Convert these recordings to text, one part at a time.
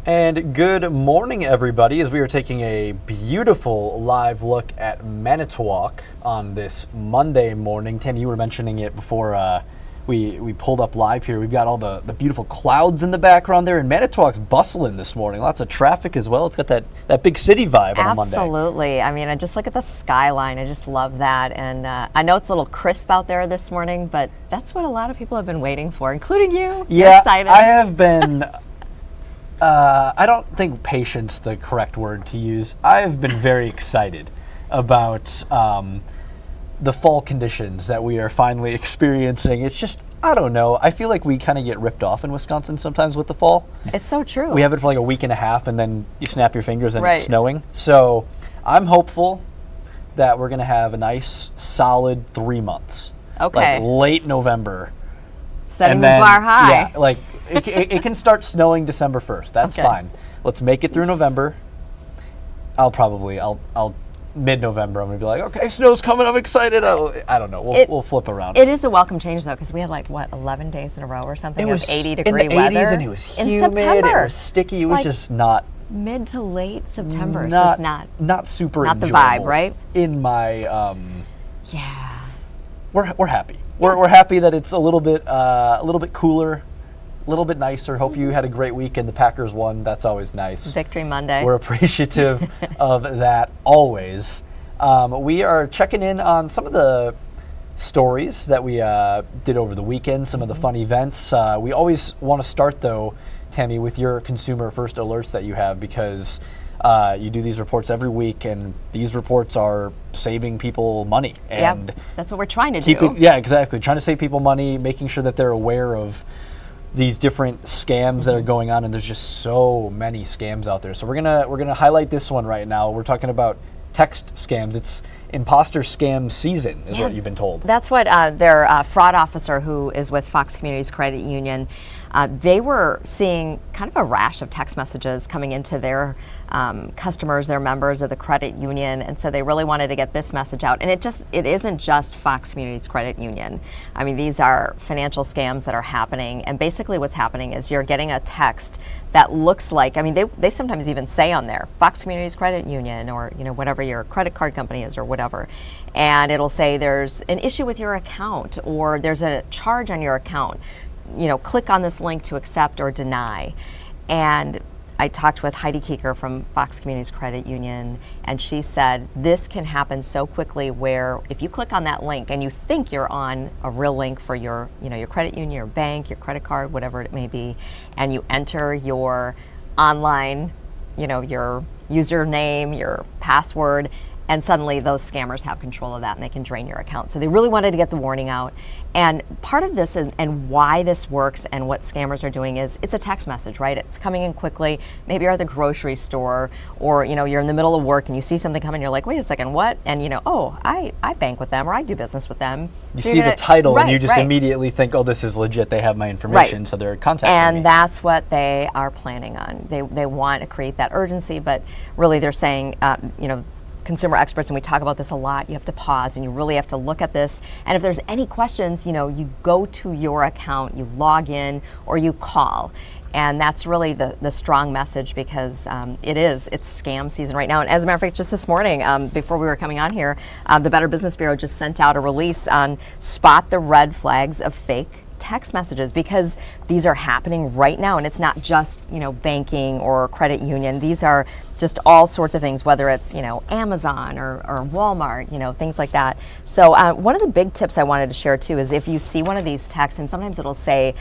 And good morning, everybody, as we are taking a beautiful live look at Manitowoc on this Monday morning. Tammy, you were mentioning it before we pulled up live here. We've got all the beautiful clouds in the background there, and Manitowoc's bustling this morning. Lots of traffic as well. It's got that big city vibe on a Monday. Absolutely. I mean, I just look at the skyline. I just love that. And I know it's a little crisp out there this morning, but that's what a lot of people have been waiting for, including you. Yeah, You're excited. I have been... I don't think patience the correct word to use. I've been very excited about the fall conditions that we are finally experiencing. It's just, I don't know. I feel like we kind of get ripped off in Wisconsin sometimes with the fall. It's so true. We have it for like a week and a half, and then you snap your fingers and Right. it's snowing. So I'm hopeful that we're going to have a nice, solid 3 months. Okay. Like late November. Setting the bar high. Yeah, like it can start snowing December 1st. That's Okay. fine. Let's make it through November. I'll mid-November, I'm going to be like, okay, snow's coming, I'm excited. I don't know. We'll flip around. It is a welcome change, though, because we had 11 days in a row or something of 80-degree in the weather. 80s, and it was humid, in September. it was sticky. It was just not... Mid to late September. It's just not super not the enjoyable vibe, right? In my... Yeah. We're happy. We're happy that it's a little bit cooler, a little bit nicer. Hope you had a great week and the Packers won. That's always nice. Victory Monday. We're appreciative of that always. We are checking in on some of the stories that we did over the weekend, some of the fun events. We always want to start, though, Tammy, with your consumer first alerts that you have, because you do these reports every week, and these reports are saving people money. And yep, that's what we're trying to do. Yeah, exactly. Trying to save people money, making sure that they're aware of these different scams that are going on, and there's just so many scams out there. So we're gonna highlight this one right now. We're talking about text scams. It's imposter scam season, is what you've been told. That's what their fraud officer, who is with Fox Communities Credit Union, they were seeing kind of a rash of text messages coming into their customers, their members of the credit union, and so they really wanted to get this message out. And it isn't just Fox Communities Credit Union. I mean, these are financial scams that are happening, and basically what's happening is you're getting a text that looks like, I mean, they sometimes even say on there, Fox Communities Credit Union, or whatever your credit card company is or whatever, and it'll say there's an issue with your account, or there's a charge on your account. Click on this link to accept or deny. And I talked with Heidi Keeker from Fox Communities Credit Union, and she said this can happen so quickly where if you click on that link and you think you're on a real link for your credit union, your bank, your credit card, whatever it may be, and you enter your online, your username, your password, and suddenly those scammers have control of that and they can drain your account. So they really wanted to get the warning out. And part of this and why this works and what scammers are doing is it's a text message, right? It's coming in quickly. Maybe you're at the grocery store, or you're in the middle of work and you see something coming, you're like, wait a second, what? And I bank with them, or I do business with them. You see the title and you just immediately think, oh, this is legit, they have my information, so they're contacting me. And that's what they are planning on. They want to create that urgency, but really they're saying, consumer experts, and we talk about this a lot, you have to pause and you really have to look at this. And if there's any questions, you go to your account, you log in, or you call. And that's really the strong message, because it's scam season right now. And as a matter of fact, just this morning, before we were coming on here, the Better Business Bureau just sent out a release on spot the red flags of fake text messages, because these are happening right now, and it's not just banking or credit union. These are just all sorts of things, whether it's Amazon or Walmart, things like that. So one of the big tips I wanted to share too is if you see one of these texts, and sometimes it'll say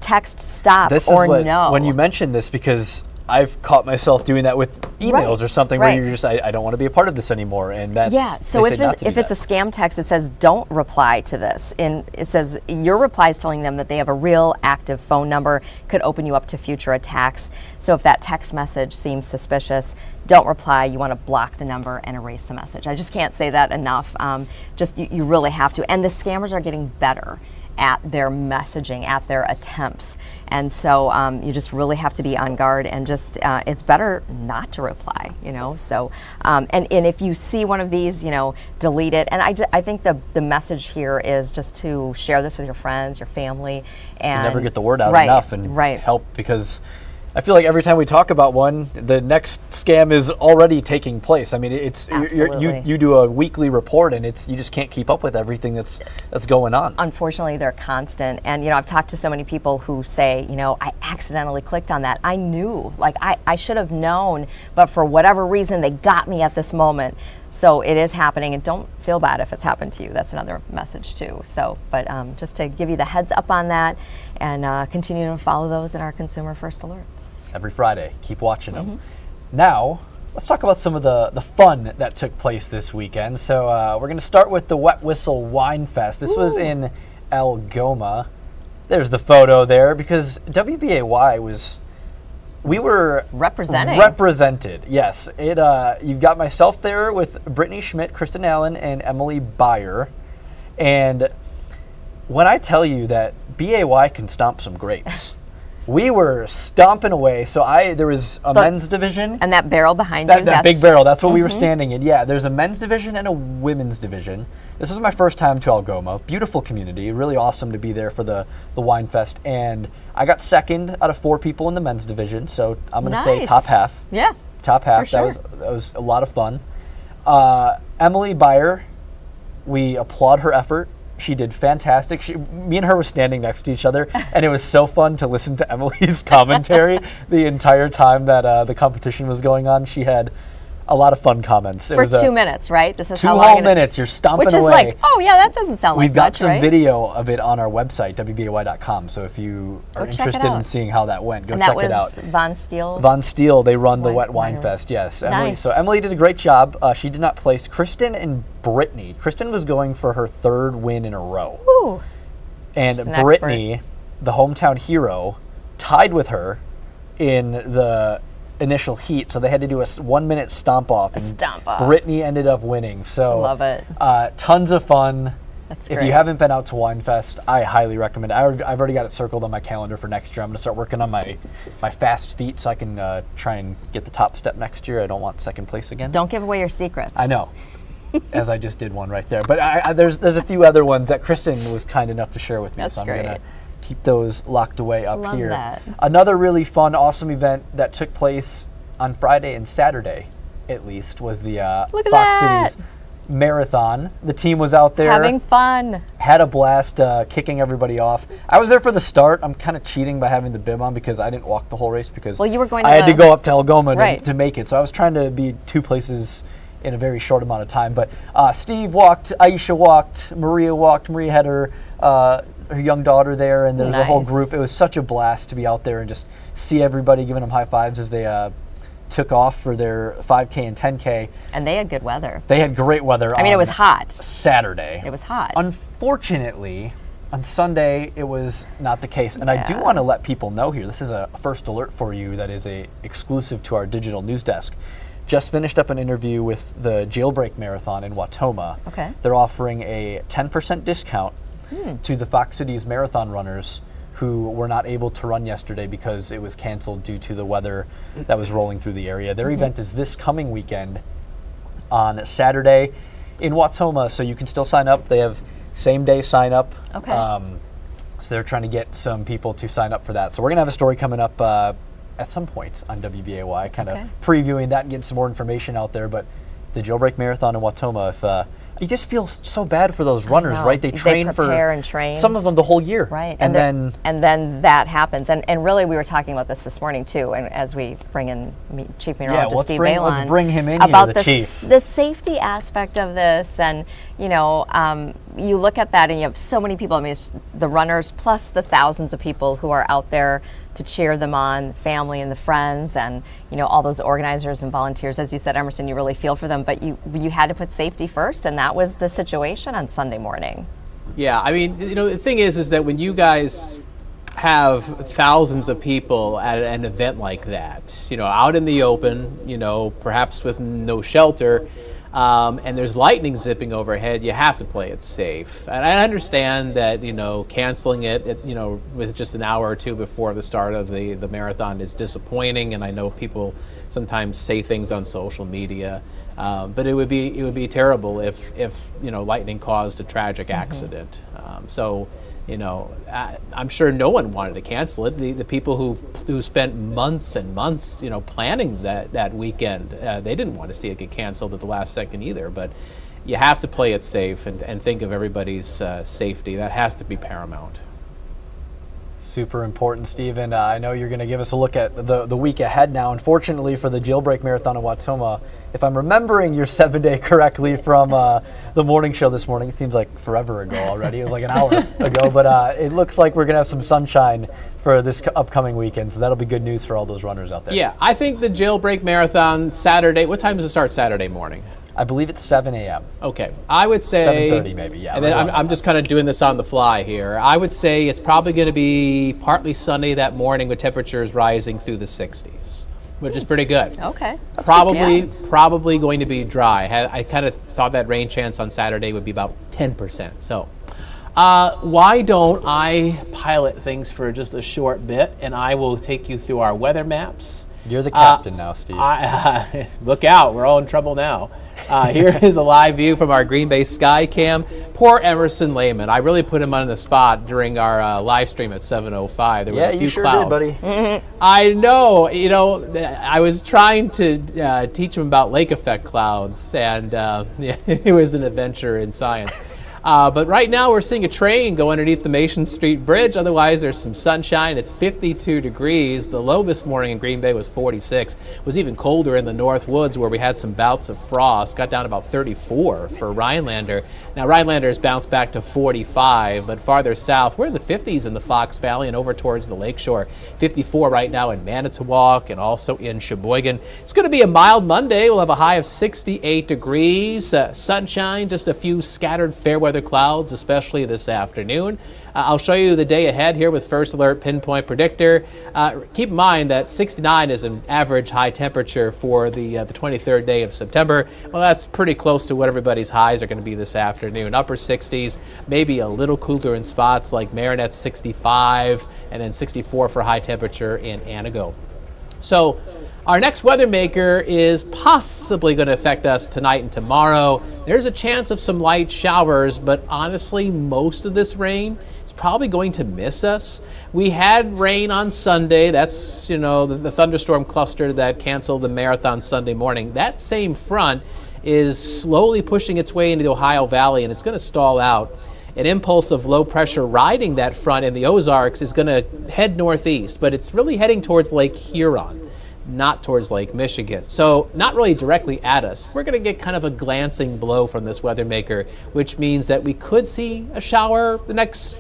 text stop or no. When you mentioned this, because I've caught myself doing that with emails or something where you're just, I don't want to be a part of this anymore. And that's, so if it's a scam text, it says don't reply to this. And it says your reply is telling them that they have a real active phone number, could open you up to future attacks. So if that text message seems suspicious, don't reply. You want to block the number and erase the message. I just can't say that enough. You really have to. And the scammers are getting better at their messaging, at their attempts. And so you just really have to be on guard, and just it's better not to reply, So, and if you see one of these, delete it. And I think the message here is just to share this with your friends, your family. And to never get the word out enough and help, because I feel like every time we talk about one, the next scam is already taking place. I mean, you do a weekly report, and you just can't keep up with everything that's going on. Unfortunately, they're constant. And, I've talked to so many people who say, I accidentally clicked on that. I knew, I should have known, but for whatever reason, they got me at this moment. So it is happening, and don't feel bad if it's happened to you. That's another message too. So, but just to give you the heads up on that, and continue to follow those in our Consumer First Alerts. Every Friday, keep watching them. Now, let's talk about some of the fun that took place this weekend. So we're going to start with the Wet Whistle Wine Fest. This was in Algoma. There's the photo there, because WBAY we were represented. Yes, you've got myself there with Brittany Schmidt, Kristen Allen, and Emily Beyer. And when I tell you that BAY can stomp some grapes, we were stomping away. So there was a men's division, and that barrel behind you. That big barrel. That's what we were standing in. Yeah, there's a men's division and a women's division. This was my first time to Algoma. Beautiful community. Really awesome to be there for the Wine Fest. And I got second out of 4 people in the men's division. So I'm going to say top half. Yeah. Top half. For sure. That was a lot of fun. Emily Beyer, we applaud her effort. She did fantastic. Me and her were standing next to each other, and it was so fun to listen to Emily's commentary the entire time that the competition was going on. She had a lot of fun comments. For 2 minutes, right? This is 2 whole minutes. You're stomping away. Which is away. Oh yeah, that doesn't sound like We've got much, some right? video of it on our website, WBAY.com. So if you are interested in seeing how that went, go check it out. And that was Von Steele? Von Steele, they run the Wet Wine Fest, yes. Emily. Nice. So Emily did a great job. She did not place. Kristen and Brittany. Kristen was going for her 3rd win in a row. Ooh. And She's an Brittany, expert. the hometown hero, tied with her in the initial heat, so they had to do a 1-minute stomp off. Brittany ended up winning. So love it. Tons of fun. That's If great. you haven't been out to Wine Fest, I highly recommend it. I've already got it circled on my calendar for next year. I'm going to start working on my fast feet so I can try and get the top step next year. I don't want second place again. Don't give away your secrets. I know. As I just did one right there. But there's a few other ones that Kristen was kind enough to share with me. That's so I'm great. going to keep those locked away up Love here. that. Another really fun, awesome event that took place on Friday and Saturday, at least, was the Fox Cities Marathon. The team was out there. Having fun. Had a blast kicking everybody off. I was there for the start. I'm kind of cheating by having the bib on because I didn't walk the whole race because you were going to I had to go up to Algoma Right. to make it. So I was trying to be 2 places in a very short amount of time. But Steve walked, Aisha walked, Maria walked. Maria had her young daughter there, and there was a whole group. It was such a blast to be out there and just see everybody giving them high fives as they took off for their 5K and 10K. And they had good weather. They had great weather. I mean, it was hot. Saturday. It was hot. Unfortunately, on Sunday, it was not the case. And I do want to let people know here, this is a first alert for you that is exclusive to our digital news desk. Just finished up an interview with the Jailbreak Marathon in Watoma. Okay. They're offering a 10% discount to the Fox Cities Marathon runners who were not able to run yesterday because it was canceled due to the weather that was rolling through the area. Their event is this coming weekend on Saturday in Watoma, so you can still sign up. They have same-day sign-up. Okay. So they're trying to get some people to sign up for that. So we're going to have a story coming up at some point on WBAY, kind of previewing that and getting some more information out there. But the Jailbreak Marathon in Watoma, if you just feel so bad for those runners, right? They train prepare and train. Some of them the whole year, right? And then that happens. And really, we were talking about this morning too. And as we bring in Chief Meteorologist Steve Balon, let's bring him in about here, the chief. The safety aspect of this, and you look at that, and you have so many people. I mean, it's the runners plus the thousands of people who are out there to cheer them on, family and the friends, and all those organizers and volunteers. As you said, Emerson, you really feel for them, but you had to put safety first, and that was the situation on Sunday morning. Yeah, I mean, the thing is that when you guys have thousands of people at an event like that, out in the open, perhaps with no shelter, and there's lightning zipping overhead, you have to play it safe. And I understand that, canceling it, with just an hour or two before the start of the marathon is disappointing, and I know people sometimes say things on social media, but it would be terrible if lightning caused a tragic accident. So I'm sure no one wanted to cancel it. The people who spent months and months, planning that weekend, they didn't want to see it get canceled at the last second either. But you have to play it safe and think of everybody's safety. That has to be paramount. Super important, Steve, and I know you're going to give us a look at the week ahead now. Unfortunately for the Jailbreak Marathon in Wautoma, if I'm remembering your 7-day correctly from the morning show this morning, it seems like forever ago already. It was like an hour ago, but it looks like we're going to have some sunshine for this upcoming weekend, so that'll be good news for all those runners out there. Yeah, I think the Jailbreak Marathon Saturday, what time does it start Saturday morning? I believe it's 7 a.m. Okay, I would say 7:30 maybe, yeah. And then I'm just kind of doing this on the fly here. I would say it's probably going to be partly sunny that morning with temperatures rising through the 60s, which is pretty good. Okay. Probably going to be dry. I kind of thought that rain chance on Saturday would be about 10%. So why don't I pilot things for just a short bit, and I will take you through our weather maps. You're the captain now, Steve. Look out, we're all in trouble now. Here is a live view from our Green Bay Sky Cam. Poor Emerson Lehman. I really put him on the spot during our live stream at 7:05. There were a few you sure clouds. did, buddy. I know. I was trying to teach him about lake effect clouds, and it was an adventure in science. But right now we're seeing a train go underneath the Mason Street Bridge. Otherwise, there's some sunshine. It's 52 degrees. The low this morning in Green Bay was 46. It was even colder in the North Woods where we had some bouts of frost. Got down to about 34 for Rhinelander. Now, Rhinelander has bounced back to 45, but farther south, we're in the 50s in the Fox Valley and over towards the lakeshore. 54 right now in Manitowoc and also in Sheboygan. It's going to be a mild Monday. We'll have a high of 68 degrees. Sunshine, just a few scattered fair weather clouds, especially this afternoon. I'll show you the day ahead here with First Alert Pinpoint Predictor. Keep in mind that 69 is an average high temperature for the 23rd day of September. Well, that's pretty close to what everybody's highs are going to be this afternoon. Upper 60s, maybe a little cooler in spots like Marinette 65, and then 64 for high temperature in Anago. So our next weather maker is possibly going to affect us tonight and tomorrow. There's a chance of some light showers, but honestly, most of this rain is probably going to miss us. We had rain on Sunday. That's, the thunderstorm cluster that canceled the marathon Sunday morning. That same front is slowly pushing its way into the Ohio Valley, and it's going to stall out. An impulse of low pressure riding that front in the Ozarks is going to head northeast, but it's really heading towards Lake Huron, not towards Lake Michigan. So not really directly at us. We're going to get kind of a glancing blow from this weather maker, which means that we could see a shower the next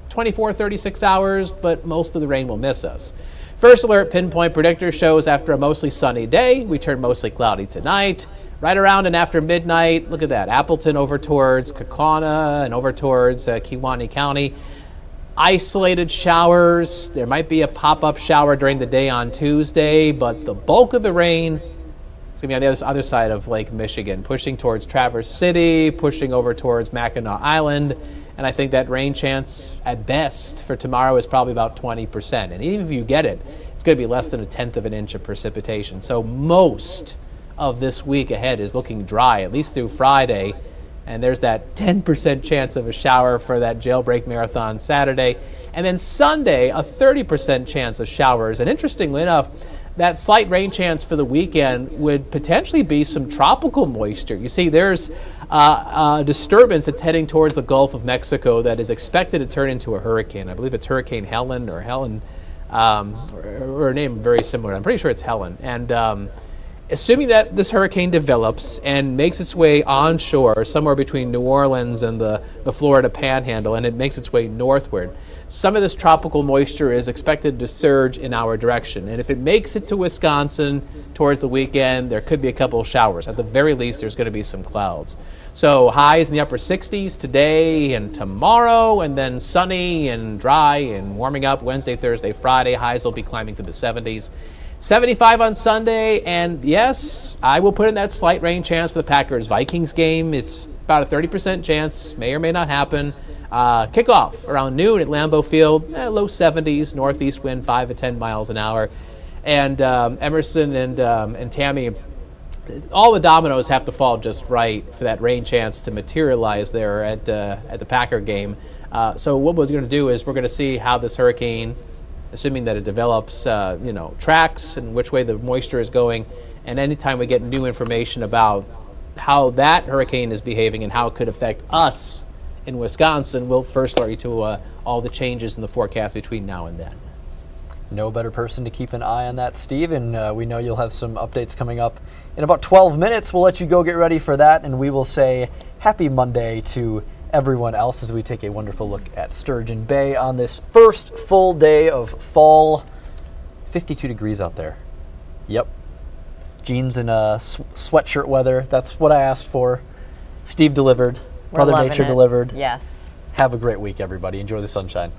24, 36 hours, but most of the rain will miss us. First Alert Pinpoint Predictor shows after a mostly sunny day, we turn mostly cloudy tonight. Right around and after midnight, look at that, Appleton over towards Kaukauna and over towards Kewaunee County. Isolated showers. There might be a pop-up shower during the day on Tuesday, but the bulk of the rain, it's going to be on the other side of Lake Michigan, pushing towards Traverse City, pushing over towards Mackinac Island, and I think that rain chance at best for tomorrow is probably about 20%. And even if you get it, it's going to be less than 1/10 of an inch of precipitation. So most of this week ahead is looking dry, at least through Friday. And there's that 10% chance of a shower for that Jailbreak Marathon Saturday. And then Sunday, a 30% chance of showers. And interestingly enough, that slight rain chance for the weekend would potentially be some tropical moisture. You see, there's a disturbance that's heading towards the Gulf of Mexico that is expected to turn into a hurricane. I believe it's Hurricane Helen or Helen, or a name very similar. I'm pretty sure it's Helen. And assuming that this hurricane develops and makes its way onshore, somewhere between New Orleans and the Florida Panhandle, and it makes its way northward, some of this tropical moisture is expected to surge in our direction. And if it makes it to Wisconsin towards the weekend, there could be a couple of showers. At the very least, there's going to be some clouds. So highs in the upper 60s today and tomorrow, and then sunny and dry and warming up Wednesday, Thursday, Friday. Highs will be climbing to the 70s. 75 on Sunday, and yes, I will put in that slight rain chance for the Packers-Vikings game. It's about a 30% chance, may or may not happen. Kickoff around noon at Lambeau Field, low 70s, northeast wind 5 to 10 miles an hour. And Emerson and Tammy, all the dominoes have to fall just right for that rain chance to materialize there at the Packer game. So what we're going to do is we're going to see how this hurricane, assuming that it develops, tracks and which way the moisture is going. And anytime we get new information about how that hurricane is behaving and how it could affect us in Wisconsin, we'll first alert you to all the changes in the forecast between now and then. No better person to keep an eye on that, Steve, and we know you'll have some updates coming up in about 12 minutes. We'll let you go get ready for that, and we will say happy Monday to everyone else as we take a wonderful look at Sturgeon Bay on this first full day of fall. 52 degrees out there. Yep. Jeans and sweatshirt weather. That's what I asked for. Steve delivered. We're Mother loving Nature it. delivered. Yes. Have a great week, everybody. Enjoy the sunshine.